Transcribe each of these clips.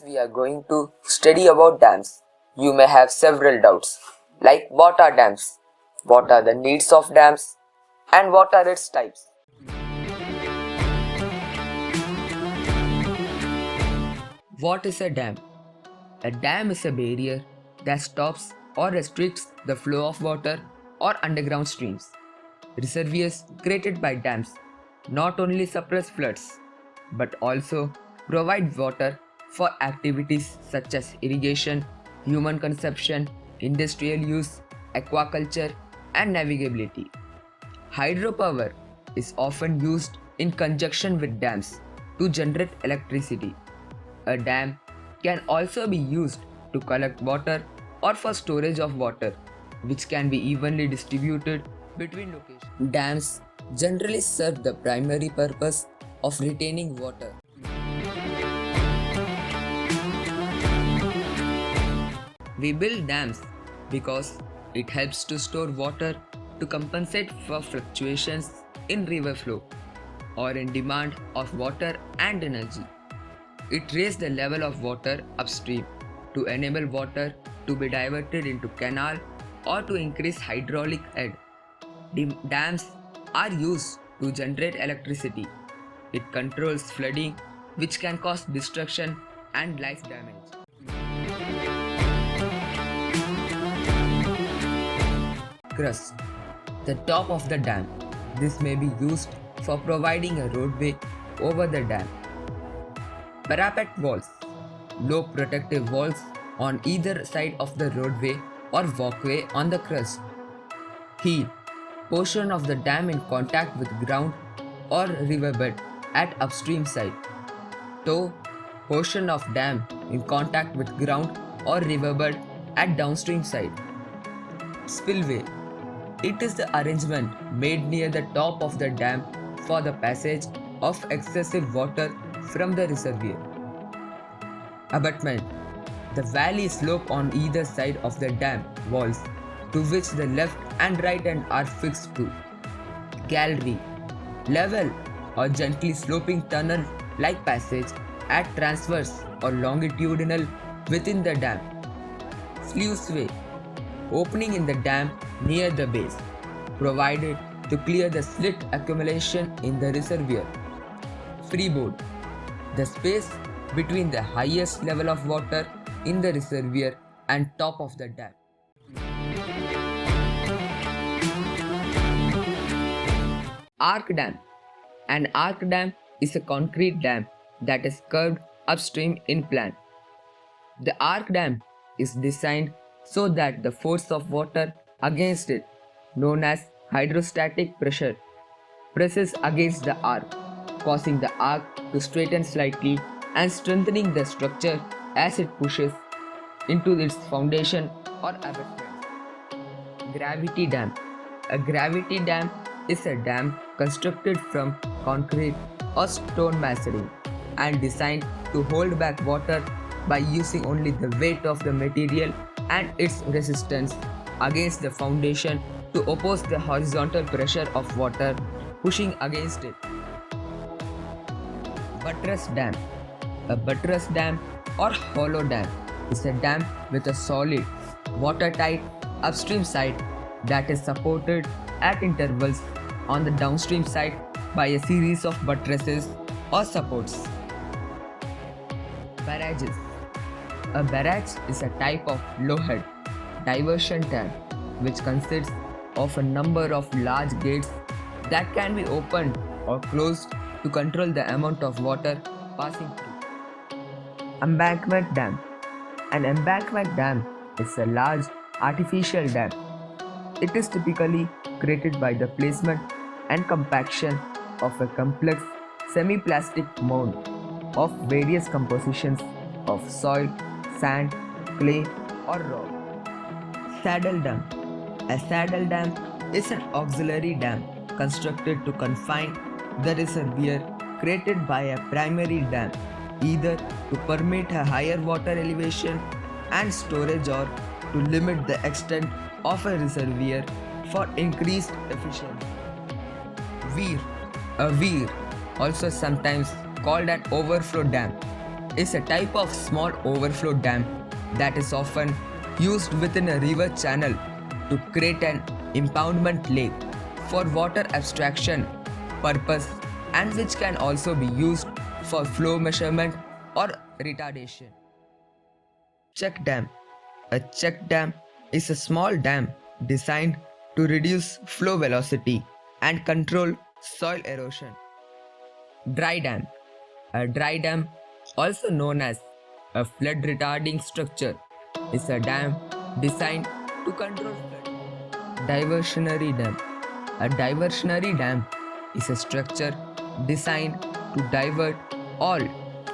we are going to study about dams, you may have several doubts like what are dams, what are the needs of dams, and what are its types. What is a dam? A dam is a barrier that stops or restricts the flow of water or underground streams. Reservoirs created by dams not only suppress floods but also provide water for activities such as irrigation, human consumption, industrial use, aquaculture, and navigability. Hydropower is often used in conjunction with dams to generate electricity. A dam can also be used to collect water or for storage of water, which can be evenly distributed between locations. Dams generally serve the primary purpose of retaining water. We build dams because it helps to store water to compensate for fluctuations in river flow or in demand of water and energy. It raises the level of water upstream to enable water to be diverted into canal or to increase hydraulic head. Dams are used to generate electricity. It controls flooding, which can cause destruction and life damage. Crust. The top of the dam. This may be used for providing a roadway over the dam. Parapet walls. Low protective walls on either side of the roadway or walkway on the crust. Heel. Portion of the dam in contact with ground or riverbed at upstream side. Toe. Portion of dam in contact with ground or riverbed at downstream side. Spillway. It is the arrangement made near the top of the dam for the passage of excessive water from the reservoir. Abutment. The valley slope on either side of the dam walls to which the left and right end are fixed to. Gallery. Level or gently sloping tunnel like passage at transverse or longitudinal within the dam. Sluiceway. Opening in the dam near the base, provided to clear the slit accumulation in the reservoir. Freeboard. The space between the highest level of water in the reservoir and top of the dam. Arc dam. An arc dam is a concrete dam that is curved upstream in plan. The arc dam is designed so that the force of water against it, known as hydrostatic pressure, presses against the arc, causing the arc to straighten slightly and strengthening the structure as it pushes into its foundation or abutment. Gravity dam. A gravity dam is a dam constructed from concrete or stone masonry and designed to hold back water by using only the weight of the material and its resistance against the foundation to oppose the horizontal pressure of water pushing against it. Buttress dam. A buttress dam or hollow dam is a dam with a solid, watertight upstream side that is supported at intervals on the downstream side by a series of buttresses or supports. Barrages. A barrage is a type of low-head diversion dam which consists of a number of large gates that can be opened or closed to control the amount of water passing through. Embankment dam. An embankment dam is a large artificial dam. It is typically created by the placement and compaction of a complex semi-plastic mound of various compositions of soil, sand, clay, or rock. Saddle dam. A saddle dam is an auxiliary dam constructed to confine the reservoir created by a primary dam, either to permit a higher water elevation and storage or to limit the extent of a reservoir for increased efficiency. Weir. A weir, also sometimes called an overflow dam, is a type of small overflow dam that is often used within a river channel to create an impoundment lake for water abstraction purpose and which can also be used for flow measurement or retardation. Check dam. A check dam is a small dam designed to reduce flow velocity and control soil erosion. Dry dam. A dry dam, also known as a flood retarding structure, is a dam designed to control flood. Diversionary dam. A diversionary dam is a structure designed to divert all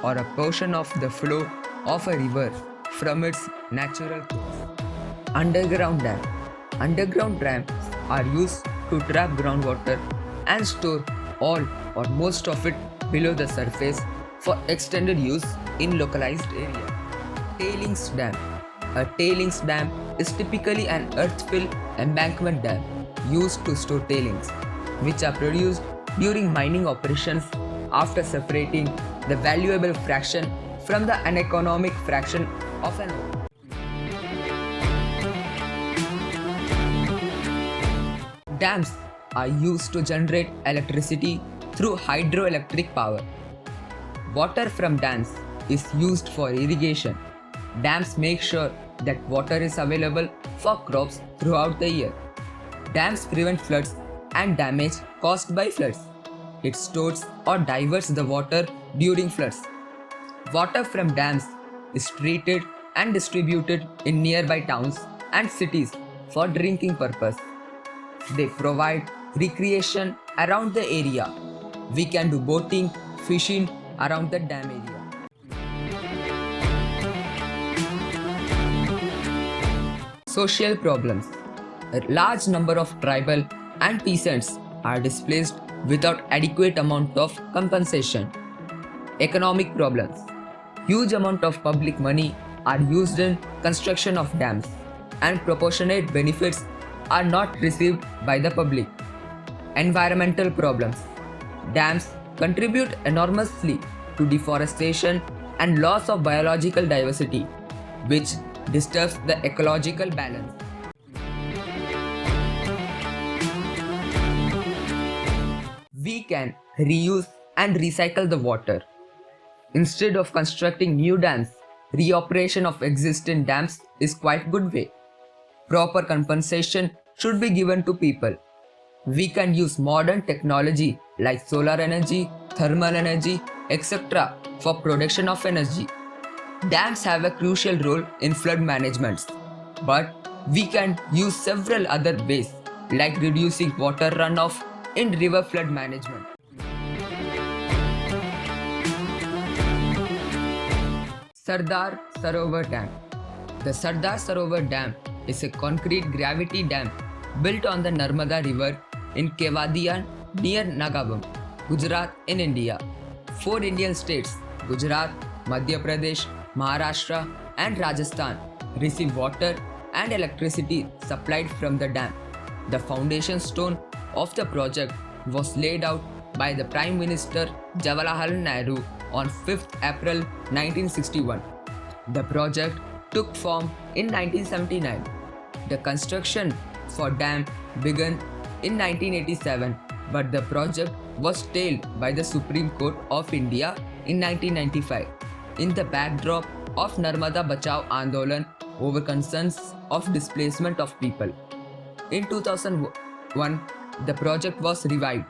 or a portion of the flow of a river from its natural course. Underground dam. Underground dams are used to trap groundwater and store all or most of it below the surface for extended use in localized area. Tailings dam. A tailings dam is typically an earth-fill embankment dam used to store tailings, which are produced during mining operations after separating the valuable fraction from the uneconomic fraction of an ore. Dams are used to generate electricity through hydroelectric power. Water from dams is used for irrigation. Dams make sure that water is available for crops throughout the year. Dams prevent floods and damage caused by floods. It stores or diverts the water during floods. Water from dams is treated and distributed in nearby towns and cities for drinking purpose. They provide recreation around the area. We can do boating, fishing around the dam area. Social problems. A large number of tribal and peasants are displaced without adequate amount of compensation. Economic problems. Huge amount of public money are used in construction of dams and proportionate benefits are not received by the public. Environmental problems. Dams contribute enormously to deforestation and loss of biological diversity, which disturbs the ecological balance. We can reuse and recycle the water. Instead of constructing new dams, reoperation of existing dams is quite good way. Proper compensation should be given to people. We can use modern technology like solar energy, thermal energy, etc. for production of energy. Dams have a crucial role in flood management, but we can use several other ways like reducing water runoff in river flood management. Sardar Sarovar Dam. The Sardar Sarovar Dam is a concrete gravity dam built on the Narmada River in Kevadiya near Nagavam, Gujarat in India. 4 Indian states, Gujarat, Madhya Pradesh, Maharashtra and Rajasthan, receive water and electricity supplied from the dam. The foundation stone of the project was laid out by the Prime Minister Jawaharlal Nehru on 5th April 1961. The project took form in 1979. The construction for dam began in 1987, but the project was stayed by the Supreme Court of India in 1995 in the backdrop of Narmada Bachao Andolan over concerns of displacement of people. In 2001, the project was revived.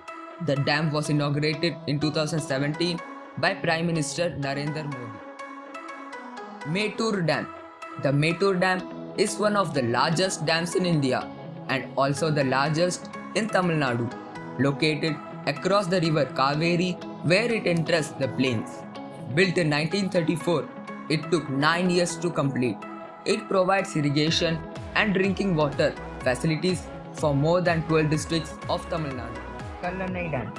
The dam was inaugurated in 2017 by Prime Minister Narendra Modi. Mettur Dam. The Mettur Dam is one of the largest dams in India and also the largest in Tamil Nadu, located across the river Kaveri where it enters the plains. Built in 1934, it took 9 years to complete. It provides irrigation and drinking water facilities for more than 12 districts of Tamil Nadu. Kallanai Dam.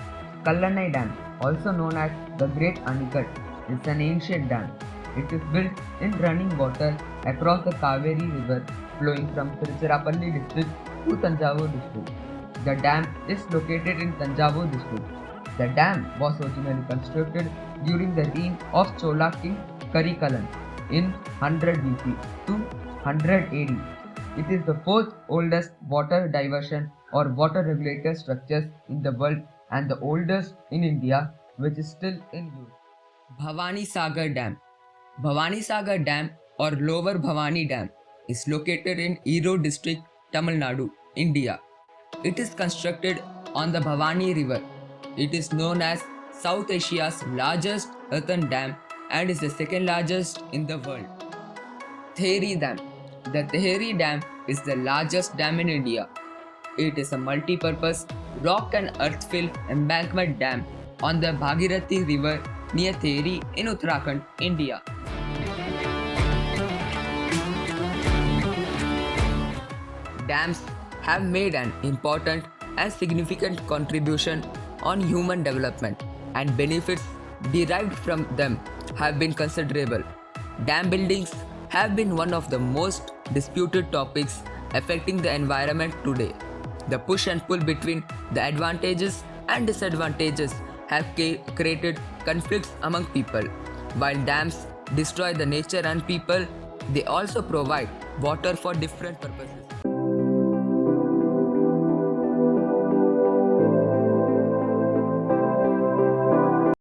Kallanai Dam, also known as the Great Anicut, is an ancient dam. It is built in running water across the Kaveri River flowing from Tiruchirappalli district to Tanjavur district. The dam is located in Tanjavur district. The dam was originally constructed during the reign of Chola king Karikalan in 100 BC to 100 AD. It is the fourth oldest water diversion or water regulator structures in the world and the oldest in India, which is still in use. Bhavani Sagar Dam. Bhavani Sagar Dam or Lower Bhavani Dam is located in Erode district, Tamil Nadu, India. It is constructed on the Bhavani River. It is known as South Asia's largest earthen dam and is the second largest in the world. Tehri Dam. The Tehri Dam is the largest dam in India. It is a multi-purpose rock and earth-fill embankment dam on the Bhagirathi River near Tehri in Uttarakhand, India. Dams have made an important and significant contribution on human development, and benefits derived from them have been considerable. Dam buildings have been one of the most disputed topics affecting the environment today. The push and pull between the advantages and disadvantages have created conflicts among people. While dams destroy the nature and people, they also provide water for different purposes.